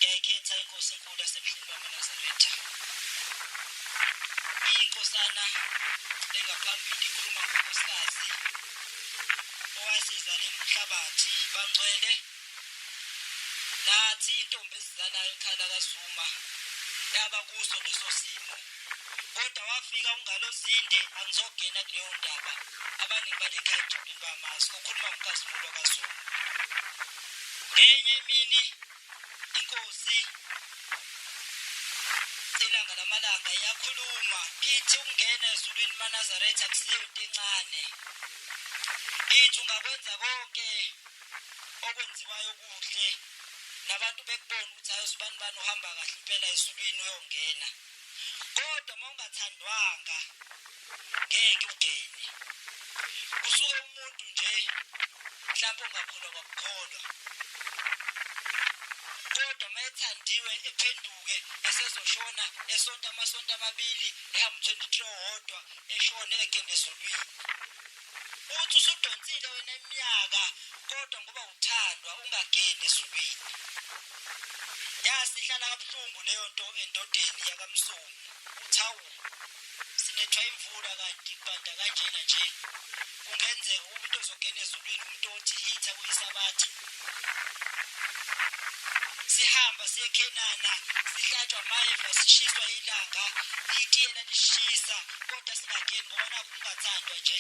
Ngiyayikhetha inkosi enkulu yasebuhleni bamaNazaretha. Inkosana engaphambili ikhuluma ngonkosikazi owayesizale emhlabathi bangcwele. Nathi intombi esizalayo ekhaya lakaZuma yaba kuso leso simo. Kodwa wafika ungalo zinde angizogena kuleyo ndaba. Abaningi balekhaya eThobeni bamazi okhuluma ngoNkazimulu kaZuma. Ngenye imini inkosi ilanga lamalanga iyakhuluma ithi ungena ezulwini maNazaretha akusiyo into encane. Ithi ungakwenza konke okwenziwayo kuhle nabantu bekubona ukuthi ayosibani bani uhamba kahle impela ezulwini uyongena. Kodwa mawungathandwanga ngeke ungene. Usuke umuntu nje mhlawumbe ongakholwa kwakukholwa. Kodwa mayethandiwe ephenduke esezoshona esonto amasonto amabili ehamba 23 hodwa eshone engene ezulwini. Uthi usudonsile wena iminyaka kodwa ngoba uthandwa ungangeni ezulwini. Yasihlala kabuhlungu leyo nto endodeni yakaMsomi. Uthawu sinethwa imvula kanti kubanda kanjena nje. Kungenzeka umuntu ozongena ezulwini umuntu othi hitha kuyisabatha. Sihamba siyeKhenana sihlatshwa ameva sishiswa ilanga itiyela lishisa kodwa singangeni ngoba nakho kungathandwa nje.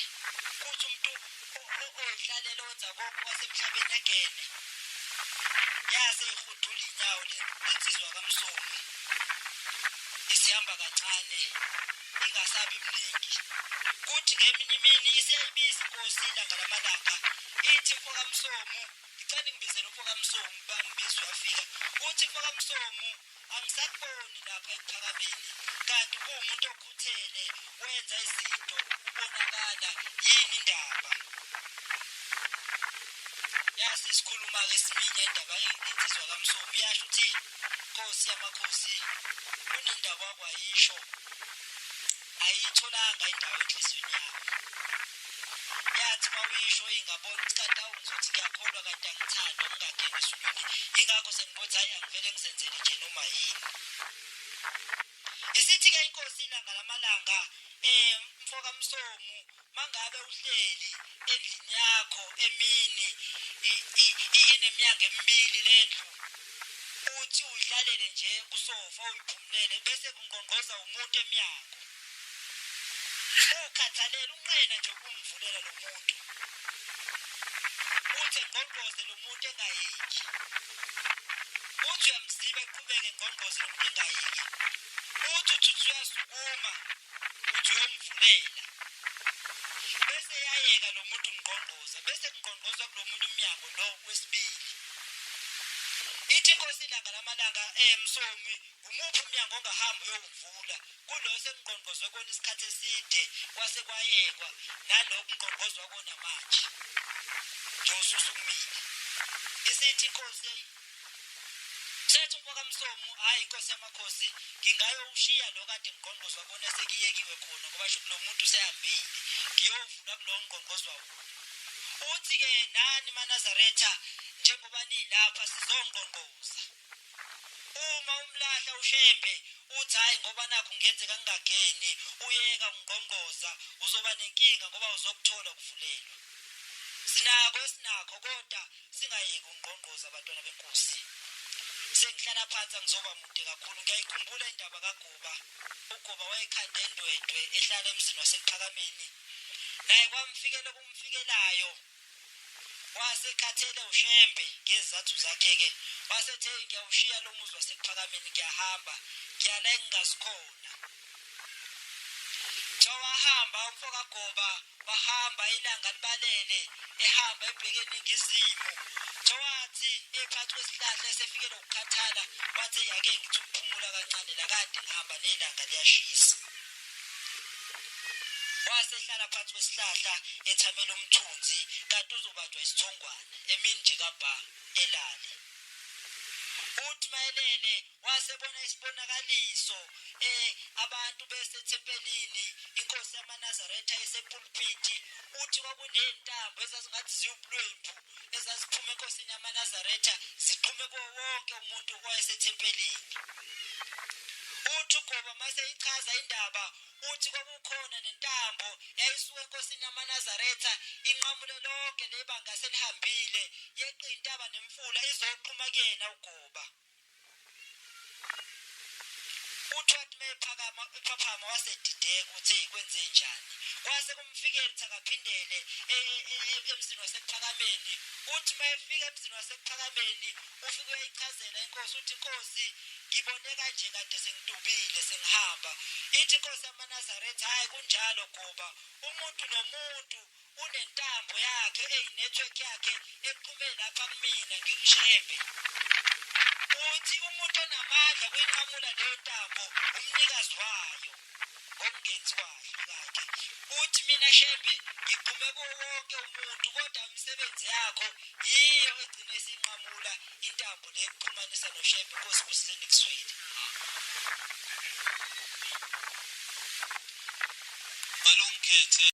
Kuthi umuntu oyihlalela wenza konke kwasemhlabeni egene. Yase ihudula inyawo lensizwa kaMsomi. Isihamba kancane ingasabi mningi. Kuthi ngeminye imini isiyayibiza inkosi ilanga lamalanga. Ithi mfo kaMsomi icela ngibizele umfo kaMsomi bambiza wafika. Uthi mfo kaMsomi angisakuboni lapha ePhakameni kanti umuntu okhuthele wenza izinto ubonakala yini indaba. Yasi sikhuluma ke siminye indaba insizwa kaMsomi yasho uthi Nkosi yamakhosi unindaba kwayisho ayitholanga indawo enhlizweni yakho. Yathi mawuyisho ingabona ukuthi awuzothi ngiyakholwa kanti angithanda ungangeni ezulwini. Ingakho sengibothi hayi angivele ngizenzele nje noma yini. Isithi ke inkosi ilanga lamalanga mfo kaMsomi mangabe uhleli endlini yakho emini ineminyango emibili lendlu uthi uyihlalele nje kusofa uyiphumulele bese kungqongqoza umuntu eminyango. Ukhathalela unqena nje ukumvulela lo muntu. Uthi ngqongqoze lo muntu engayiki. Uthi uyamziba eqhubeke ngqongqoze lo muntu engayiki. Uthi uyasukuma uthi uyomvulela. ngqongqoza bese ngqongqozwa kulomunye umnyango lo wesibili. Ithi inkosi ilanga lamalanga Msomi umuphi umnyango ongahamba uyovula kulo sengqongqozwe kona isikhathi eside kwase kwayekwa nalokho ngqongqozwa kona manje. Josukumile. Isithi inkosi Sethu mfokaMsomo hayi inkosi yamakhosi ngingayoshiya lo kade ngqongqozwa kona sekiyekiwe khona ngoba sho lo muntu usehambile ngiyovula kulo ngqongqozwa uthi ke nani maNazaretha njengoba nilapha sizongqongqoza uma umlahla ushembe uthi hayi ngoba nakho ngenzeka ngingageni uyeka ungqongqoza uzoba nenkinga ngoba uzokuthola kuvulelwa sinakho kodwa singayeki ungqongqoza abantwana benkosi. Sengihlala phansi ngizoba mude kakhulu ngiyayikhumbula indaba kaGoba. uGoba wayekhanda endwedwe ehlala emzini wasePhakameni naye kwamfikela kumfikelayo wasekhathele ushembe ngezathu zakhe ke wasethe ngiyawushiya lo muzi wasePhakameni ngiyahamba ngiyala engazikhona. Wahamba umfoka Goba wahamba ilanga libalele ehamba ebheke eningizimu wathi ephathi kwesihlahla esefikele ukukhathala wathi yake ngithi ukuphumula kancane la kade ngihamba nelanga liyashisa. Wasehlala phansi kwesihlahla ethamela umthunzi kanti uzobanjwa isithongwane emini nje kabha elale. Uthi mayelele wasebona isibonakaliso abantu besethempelini inkosi yamaNazaretha esepulpiti uthi kwakunentambo ezazingathi ziyuplwempu ezaziphuma enkosini yamaNazaretha ziqhume kuwo wonke umuntu owayesethempelini. Uthi uGoba mase ichaza indaba uthi kwakukhona nentambo yayisuka enkosini yamaNazaretha inqamule lonke lebanga selihambile yeqa intaba nemfula izoqhuma kuyena uGoba. Uthi wathi ephaphama wasedideka uthi kwenze njani kwase kumfikela ukuthi akaphindele emzini wasePhakameni. Uthi mayefika emzini wasePhakameni ufike uyayichazela inkosi uthi inkosi ngibone kanje kade sengidubile sengihamba. Ithi inkosi yamaNazaretha hayi kunjalo Goba umuntu nomuntu unentambo yakhe eyinetwork yakhe eqhume lapha kumina ngishembe. Uthi umuntu onamandla kuyinqamula leyo ntambo umnikazi wayo ngokungenzi kwayo kade. Uthi mina shembe ngiphume kuwo wonke umuntu kodwa umsebenzi yakho yiyo egcine isinqamula intambo lekuxhumanisa noshembe inkosi kusizeni kuzwile. Balungkhethe